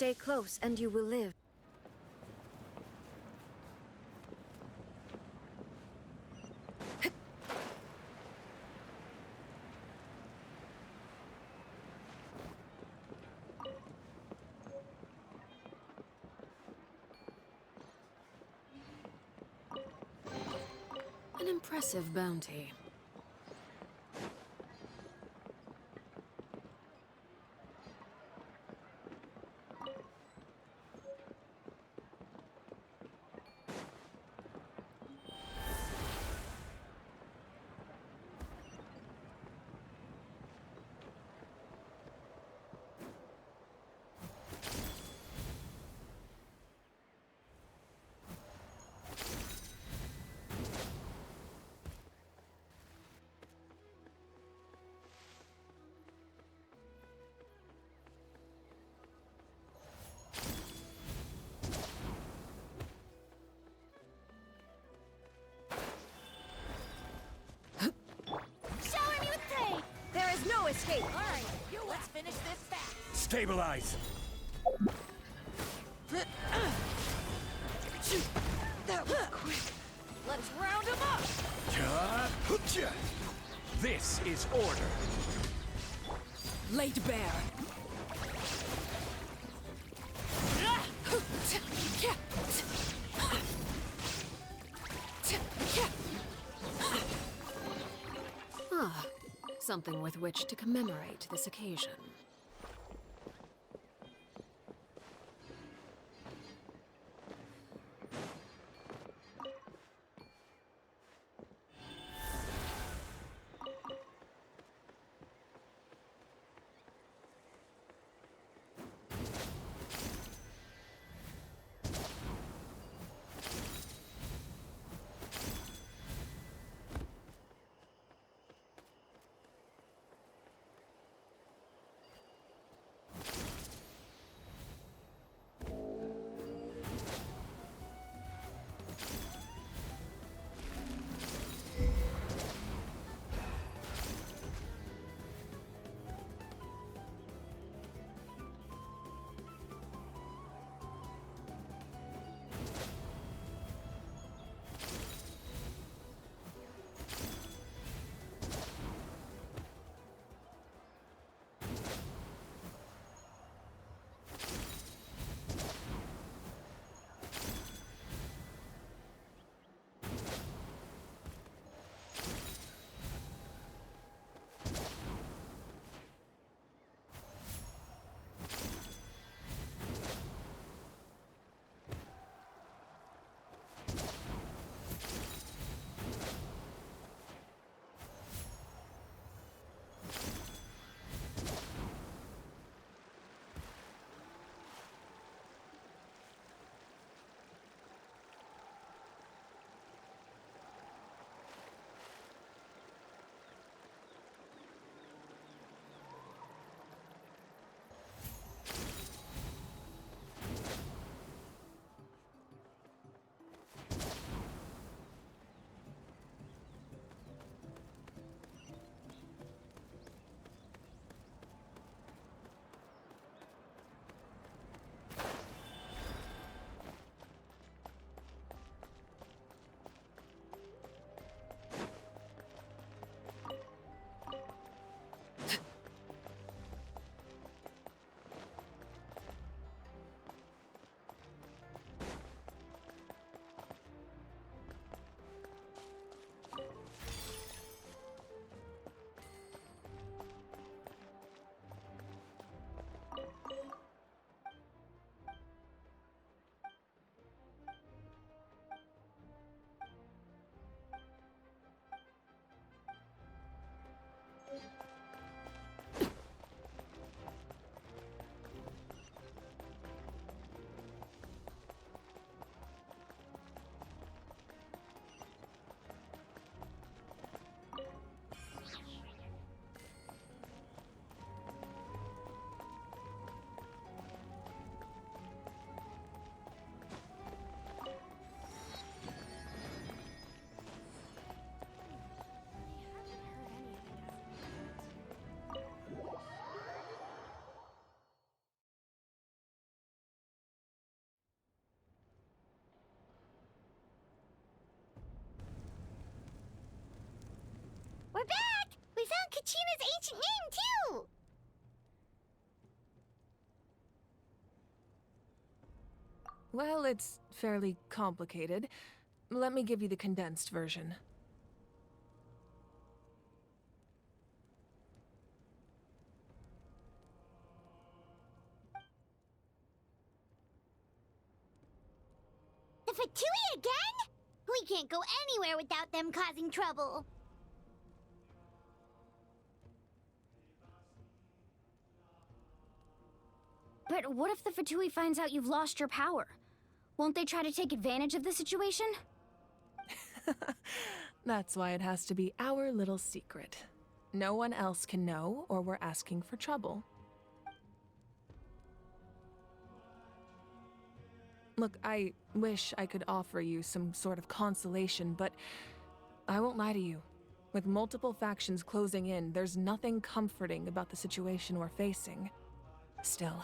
Stay close and you will live. An impressive bounty. No escape! Alright, let's finish this fast. Stabilize! That was quick. Let's round them up! This is order. Laid bare. Ah, something with which to commemorate this occasion. We're back! We found Kachina's ancient name, too! Well, it's fairly complicated. Let me give you the condensed version. The Fatui again? We can't go anywhere without them causing trouble. But what if the Fatui finds out you've lost your power? Won't they try to take advantage of the situation? That's why it has to be our little secret. No one else can know, or we're asking for trouble. Look, I wish I could offer you some sort of consolation, but I won't lie to you. With multiple factions closing in, there's nothing comforting about the situation we're facing. Still,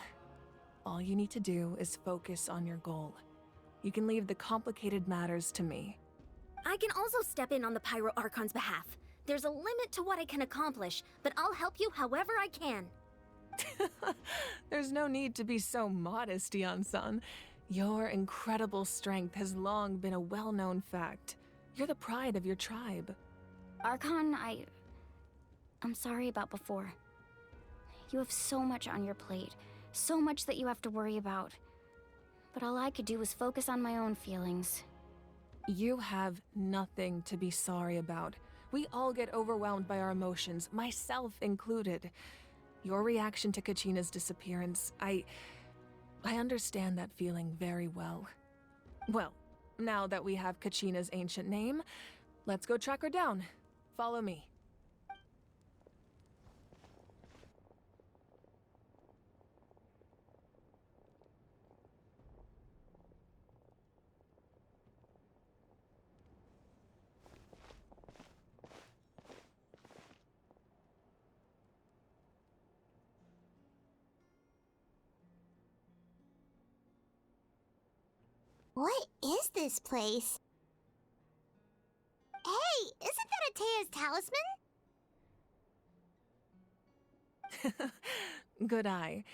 all you need to do is focus on your goal. You can leave the complicated matters to me. I can also step in on the Pyro Archon's behalf. There's a limit to what I can accomplish, but I'll help you however I can. There's no need to be so modest, Yan-san. Your incredible strength has long been a well-known fact. You're the pride of your tribe. Archon, I'm sorry about before. You have so much on your plate, so much that you have to worry about. But all I could do was focus on my own feelings. You have nothing to be sorry about. We all get overwhelmed by our emotions, myself included. Your reaction to Kachina's disappearance, I understand that feeling very well. Well, now that we have Kachina's ancient name, let's go track her down. Follow me. What is this place? Hey, isn't that Atea's talisman? Good eye.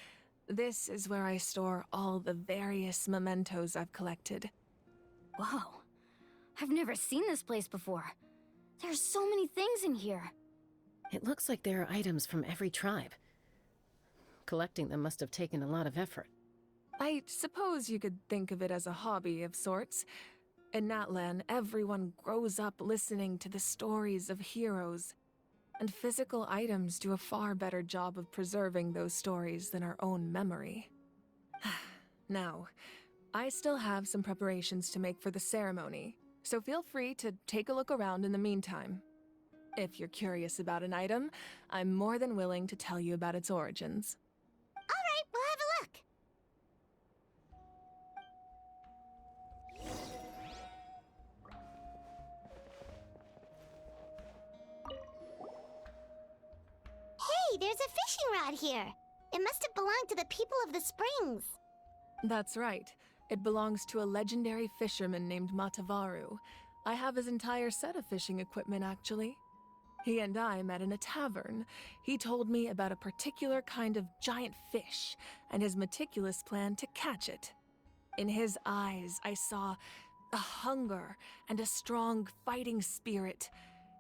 This is where I store all the various mementos I've collected. Whoa. I've never seen this place before. There's so many things in here. It looks like there are items from every tribe. Collecting them must have taken a lot of effort. I suppose you could think of it as a hobby of sorts. In Natlan, everyone grows up listening to the stories of heroes, and physical items do a far better job of preserving those stories than our own memory. Now, I still have some preparations to make for the ceremony, so feel free to take a look around in the meantime. If you're curious about an item, I'm more than willing to tell you about its origins. All right, we'll have a look. Hey, there's a fishing rod here. It must have belonged to the people of the springs. That's right. It belongs to a legendary fisherman named Matavaru. I have his entire set of fishing equipment, actually. He and I met in a tavern. He told me about a particular kind of giant fish and his meticulous plan to catch it. In his eyes, I saw a hunger and a strong fighting spirit.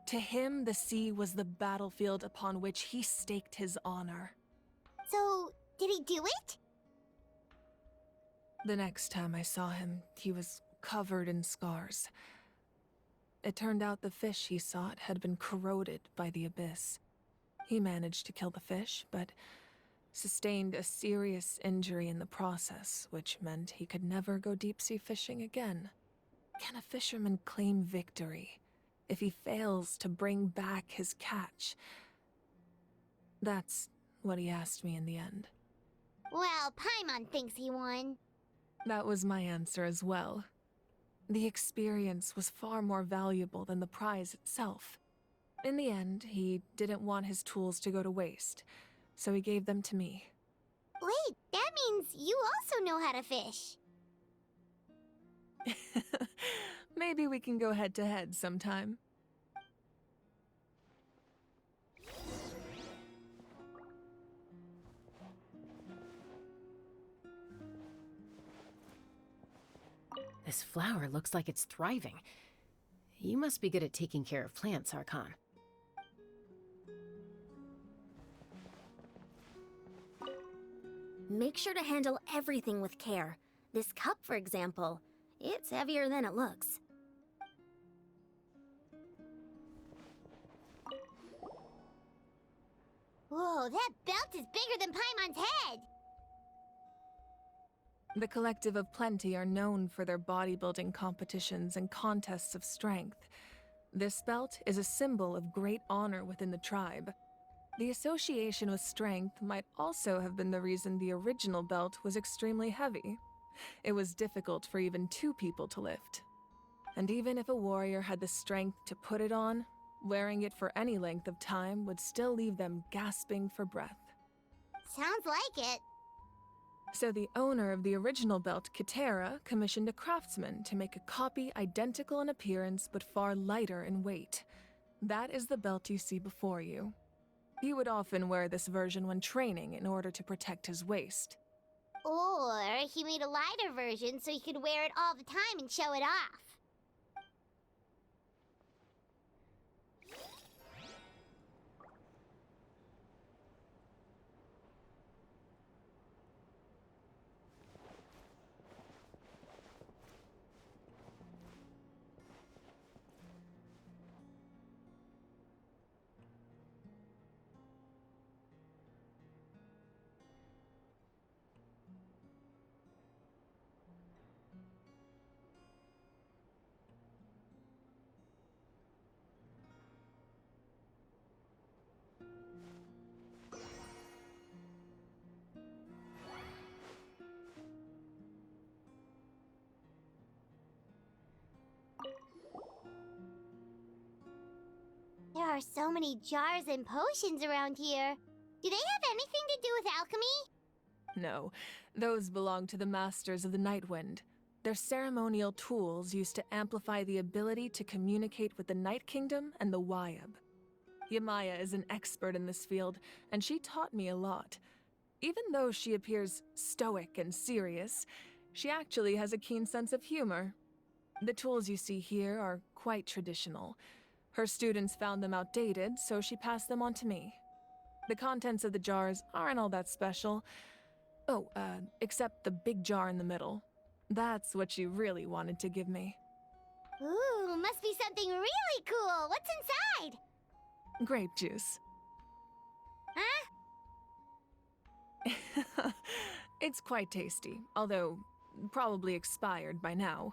To him, the sea was the battlefield upon which he staked his honor. So, did he do it? The next time I saw him, he was covered in scars. It turned out the fish he sought had been corroded by the abyss. He managed to kill the fish, but sustained a serious injury in the process, which meant he could never go deep-sea fishing again. Can a fisherman claim victory if he fails to bring back his catch? That's what he asked me in the end. Well, Paimon thinks he won. That was my answer as well. The experience was far more valuable than the prize itself. In the end, he didn't want his tools to go to waste, so he gave them to me. Wait, that means you also know how to fish. Maybe we can go head-to-head sometime. This flower looks like it's thriving. You must be good at taking care of plants, Archon. Make sure to handle everything with care. This cup, for example, it's heavier than it looks. Whoa, that belt is bigger than Paimon's head! The Collective of Plenty are known for their bodybuilding competitions and contests of strength. This belt is a symbol of great honor within the tribe. The association with strength might also have been the reason the original belt was extremely heavy. It was difficult for even 2 people to lift. And even if a warrior had the strength to put it on, wearing it for any length of time would still leave them gasping for breath. Sounds like it. So the owner of the original belt, Kitera, commissioned a craftsman to make a copy identical in appearance but far lighter in weight. That is the belt you see before you. He would often wear this version when training in order to protect his waist. Or he made a lighter version so he could wear it all the time and show it off. There are so many jars and potions around here. Do they have anything to do with alchemy? No, those belong to the Masters of the Nightwind. They're ceremonial tools used to amplify the ability to communicate with the Night Kingdom and the Wyab. Yamaya is an expert in this field, and she taught me a lot. Even though she appears stoic and serious, she actually has a keen sense of humor. The tools you see here are quite traditional. Her students found them outdated, so she passed them on to me. The contents of the jars aren't all that special. Oh, except the big jar in the middle. That's what she really wanted to give me. Ooh, must be something really cool. What's inside? Grape juice. Huh? It's quite tasty, although probably expired by now.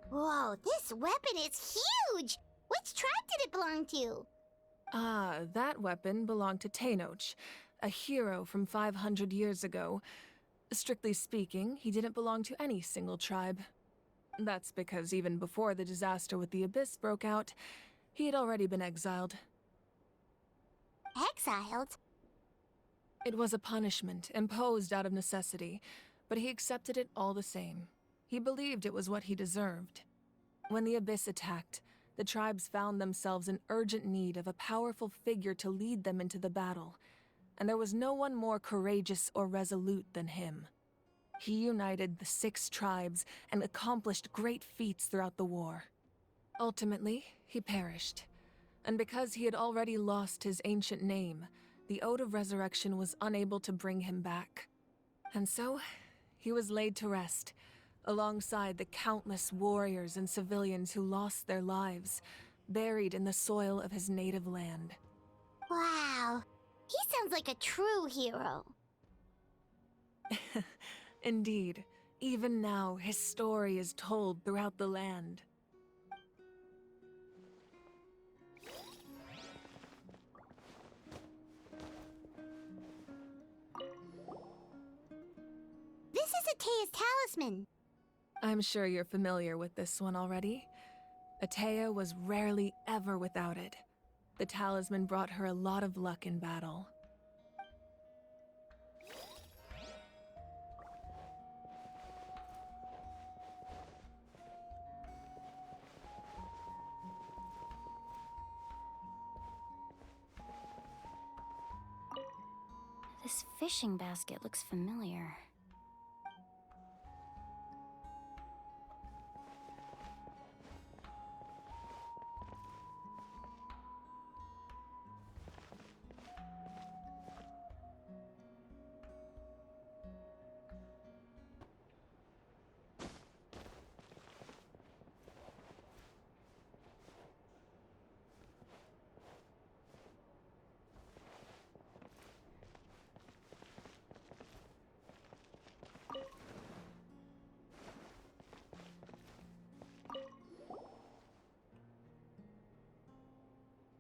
Whoa, this weapon is huge! Which tribe did it belong to? Ah, that weapon belonged to Tenoch, a hero from 500 years ago. Strictly speaking, he didn't belong to any single tribe. That's because even before the disaster with the Abyss broke out, he had already been exiled. Exiled? It was a punishment imposed out of necessity, but he accepted it all the same. He believed it was what he deserved. When the Abyss attacked, the tribes found themselves in urgent need of a powerful figure to lead them into the battle, and there was no one more courageous or resolute than him. He united the 6 tribes and accomplished great feats throughout the war. Ultimately, he perished, and because he had already lost his ancient name, the Ode of Resurrection was unable to bring him back. And so, he was laid to rest, alongside the countless warriors and civilians who lost their lives, buried in the soil of his native land. Wow, he sounds like a true hero. Indeed, even now his story is told throughout the land. This is Atea's talisman. I'm sure you're familiar with this one already. Atea was rarely ever without it. The talisman brought her a lot of luck in battle. This fishing basket looks familiar.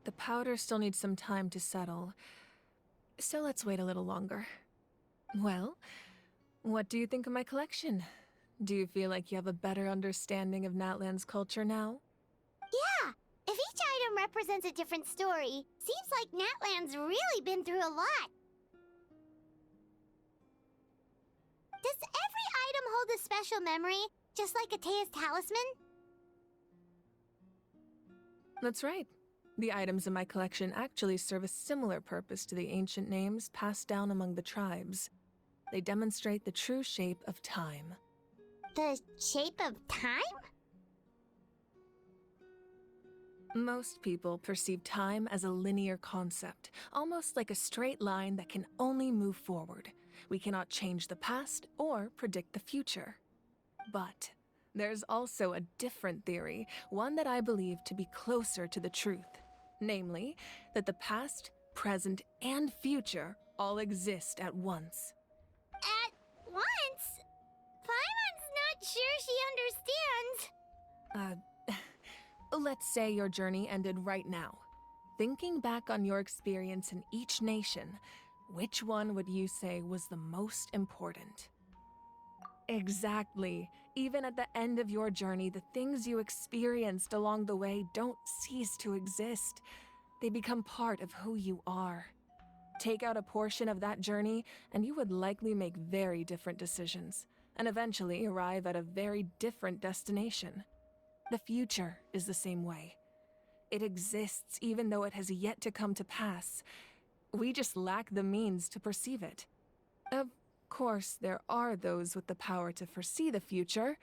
The powder still needs some time to settle, so let's wait a little longer. Well, what do you think of my collection? Do you feel like you have a better understanding of Natlan's culture now? Yeah, if each item represents a different story, seems like Natlan's really been through a lot. Does every item hold a special memory, just like Atea's talisman? That's right. The items in my collection actually serve a similar purpose to the ancient names passed down among the tribes. They demonstrate the true shape of time. The shape of time? Most people perceive time as a linear concept, almost like a straight line that can only move forward. We cannot change the past or predict the future. But there's also a different theory, one that I believe to be closer to the truth. Namely, that the past, present, and future all exist at once. At once? Paimon's not sure she understands. Let's say your journey ended right now. Thinking back on your experience in each nation, which one would you say was the most important? Exactly. Even at the end of your journey, the things you experienced along the way don't cease to exist. They become part of who you are. Take out a portion of that journey, and you would likely make very different decisions, and eventually arrive at a very different destination. The future is the same way. It exists even though it has yet to come to pass. We just lack the means to perceive it. Of course, there are those with the power to foresee the future.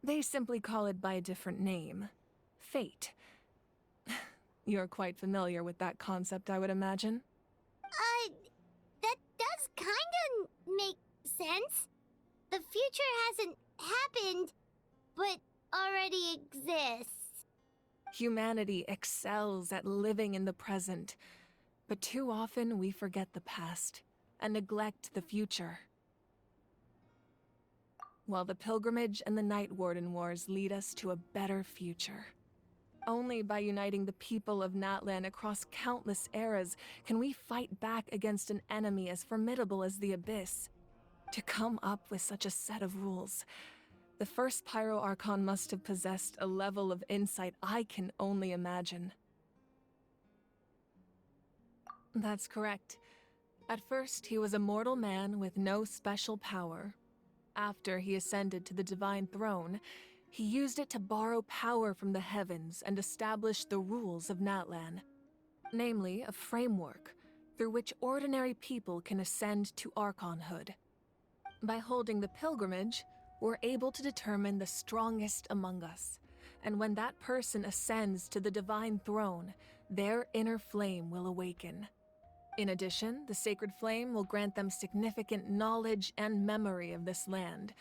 They simply call it by a different name. Fate. You're quite familiar with that concept, I would imagine. That does kinda make sense. The future hasn't happened, but already exists. Humanity excels at living in the present, but too often we forget the past and neglect the future. While the pilgrimage and the Night Warden Wars lead us to a better future. Only by uniting the people of Natlan across countless eras can we fight back against an enemy as formidable as the Abyss. To come up with such a set of rules, the first Pyro Archon must have possessed a level of insight I can only imagine. That's correct. At first, he was a mortal man with no special power. After he ascended to the Divine Throne, he used it to borrow power from the heavens and establish the rules of Natlan. Namely, a framework through which ordinary people can ascend to Archonhood. By holding the pilgrimage, we're able to determine the strongest among us. And when that person ascends to the Divine Throne, their inner flame will awaken. In addition, the sacred flame will grant them significant knowledge and memory of this land.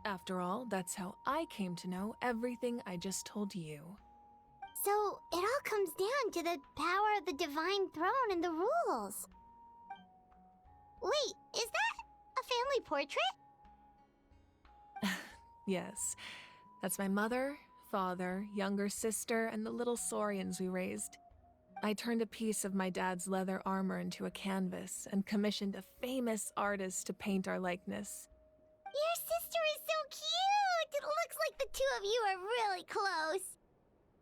After all, that's how I came to know everything I just told you. So, it all comes down to the power of the Divine Throne and the rules. Wait, is that a family portrait? Yes, that's my mother, father, younger sister, and the little saurians we raised. I turned a piece of my dad's leather armor into a canvas and commissioned a famous artist to paint our likeness. Your sister is so cute! It looks like the two of you are really close.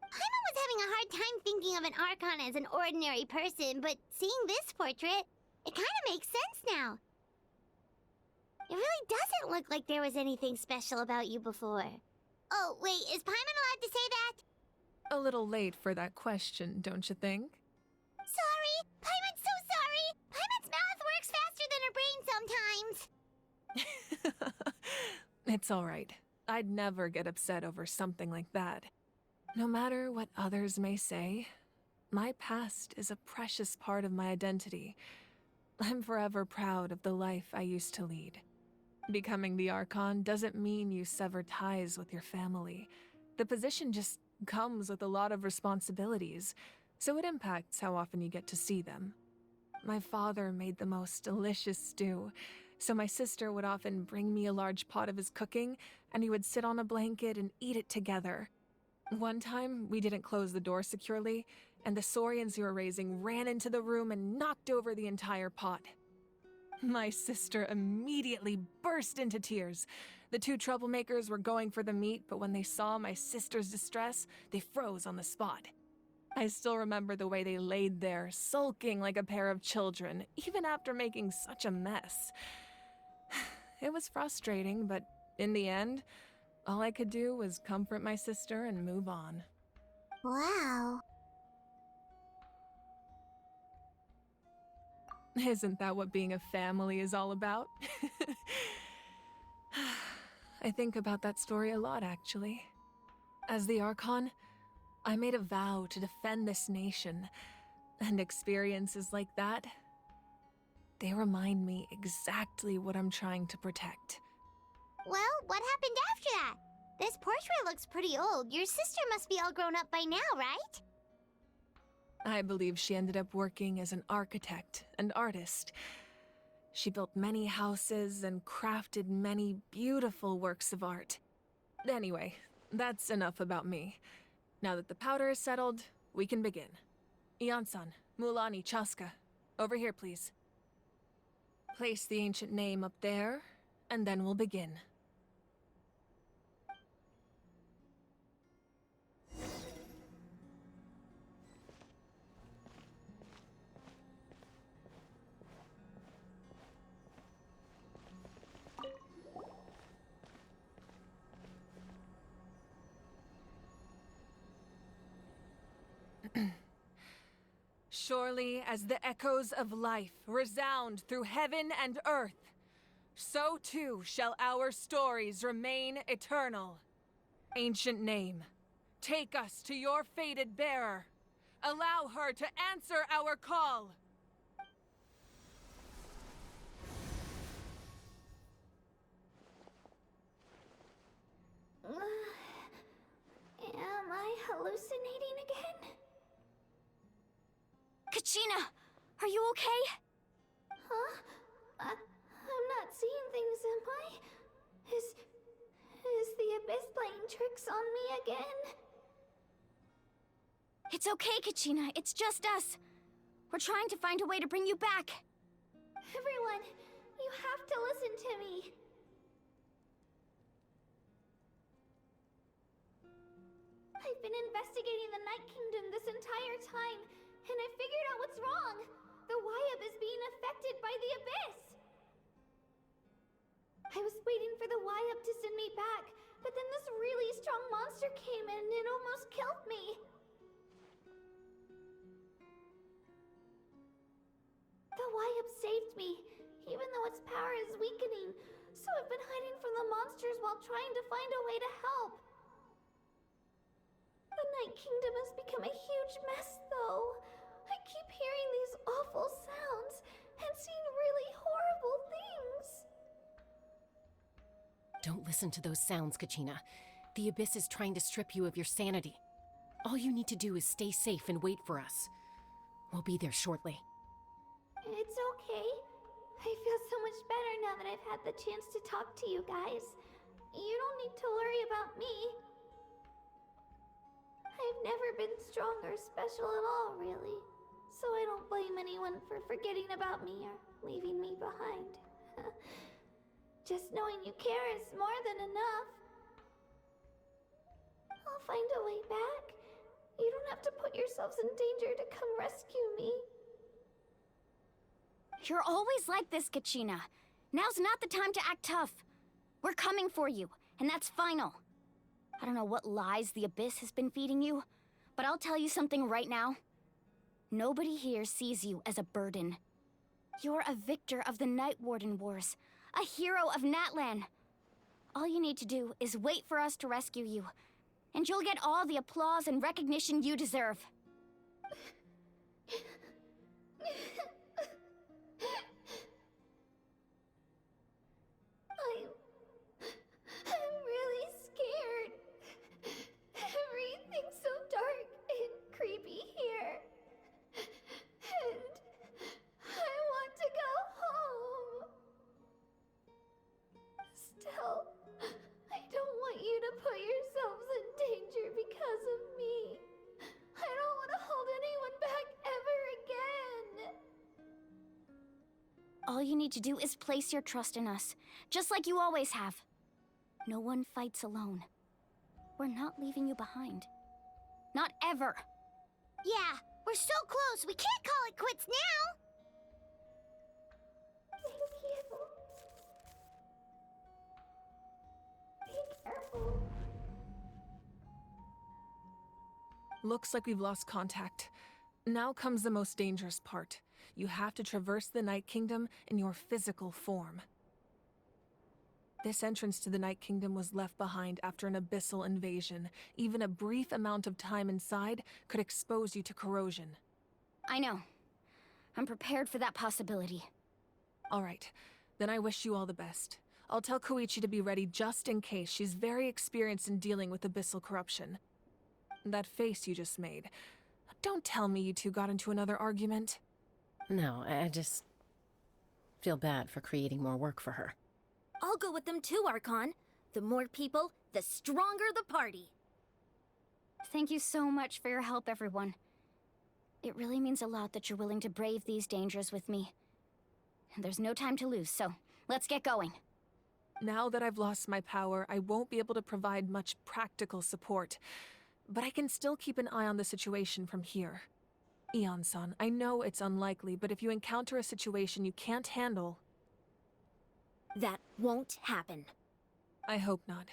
Paimon was having a hard time thinking of an Archon as an ordinary person, but seeing this portrait, it kind of makes sense now. It really doesn't look like there was anything special about you before. Oh, wait, is Paimon allowed to say that? A little late for that question, don't you think? Sorry! Paimon's so sorry! Paimon's mouth works faster than her brain sometimes. It's alright. I'd never get upset over something like that. No matter what others may say, my past is a precious part of my identity. I'm forever proud of the life I used to lead. Becoming the Archon doesn't mean you sever ties with your family. The position just comes with a lot of responsibilities, so it impacts how often you get to see them. My father made the most delicious stew, so my sister would often bring me a large pot of his cooking, and we would sit on a blanket and eat it together. One time, we didn't close the door securely, and the Saurians we were raising ran into the room and knocked over the entire pot. My sister immediately burst into tears. The two troublemakers were going for the meat, but when they saw my sister's distress, they froze on the spot. I still remember the way they laid there, sulking like a pair of children, even after making such a mess. It was frustrating, but in the end, all I could do was comfort my sister and move on. Wow. Isn't that what being a family is all about? I think about that story a lot, actually. As the Archon, I made a vow to defend this nation, and experiences like that, they remind me exactly what I'm trying to protect. Well, what happened after that? This portrait looks pretty old. Your sister must be all grown up by now, right? I believe she ended up working as an architect and artist. She built many houses and crafted many beautiful works of art. Anyway, that's enough about me. Now that the powder is settled, we can begin. Ian-san, Mulani, Chaska, over here, please. Place the ancient name up there, and then we'll begin. Surely as the echoes of life resound through heaven and earth, so too shall our stories remain eternal. Ancient name, take us to your fated bearer. Allow her to answer our call. Am I hallucinating again? Kachina, are you okay? Huh? I'm not seeing things, am I? Is the Abyss playing tricks on me again? It's okay, Kachina. It's just us. We're trying to find a way to bring you back. Everyone, you have to listen to me. I've been investigating the Night Kingdom this entire time, and I figured out what's wrong. The Wyab is being affected by the Abyss. I was waiting for the Wyab to send me back, but then this really strong monster came in and it almost killed me. The Wyab saved me, even though its power is weakening, so I've been hiding from the monsters while trying to find a way to help. The Night Kingdom has become a huge mess, though. I keep hearing these awful sounds and seeing really horrible things. Don't listen to those sounds, Kachina. The Abyss is trying to strip you of your sanity. All you need to do is stay safe and wait for us. We'll be there shortly. It's okay. I feel so much better now that I've had the chance to talk to you guys. You don't need to worry about me. I've never been strong or special at all, really. So I don't blame anyone for forgetting about me or leaving me behind. Just knowing you care is more than enough. I'll find a way back. You don't have to put yourselves in danger to come rescue me. You're always like this, Kachina. Now's not the time to act tough. We're coming for you, and that's final. I don't know what lies the Abyss has been feeding you, but I'll tell you something right now. Nobody here sees you as a burden. You're a victor of the Night Warden Wars, a hero of Natlan. All you need to do is wait for us to rescue you, and you'll get all the applause and recognition you deserve. I'm really scared. Everything's so dark and creepy here. And I want to go home. Still, I don't want you to put yourselves in danger because of me. I don't want to hold anyone back ever again. All you need to do is place your trust in us, just like you always have. No one fights alone. We're not leaving you behind. Not ever. Yeah, we're so close. We can't call it quits now. Thank you. Be careful. Looks like we've lost contact. Now comes the most dangerous part. You have to traverse the Night Kingdom in your physical form. This entrance to the Night Kingdom was left behind after an abyssal invasion. Even a brief amount of time inside could expose you to corrosion. I know. I'm prepared for that possibility. All right, then I wish you all the best. I'll tell Koichi to be ready just in case. She's very experienced in dealing with abyssal corruption. That face you just made. Don't tell me you two got into another argument. No, I just feel bad for creating more work for her. I'll go with them too, Archon. The more people, the stronger the party. Thank you so much for your help, everyone. It really means a lot that you're willing to brave these dangers with me. And there's no time to lose, so let's get going. Now that I've lost my power, I won't be able to provide much practical support. But I can still keep an eye on the situation from here. Eon-san, I know it's unlikely, but if you encounter a situation you can't handle... That won't happen. I hope not.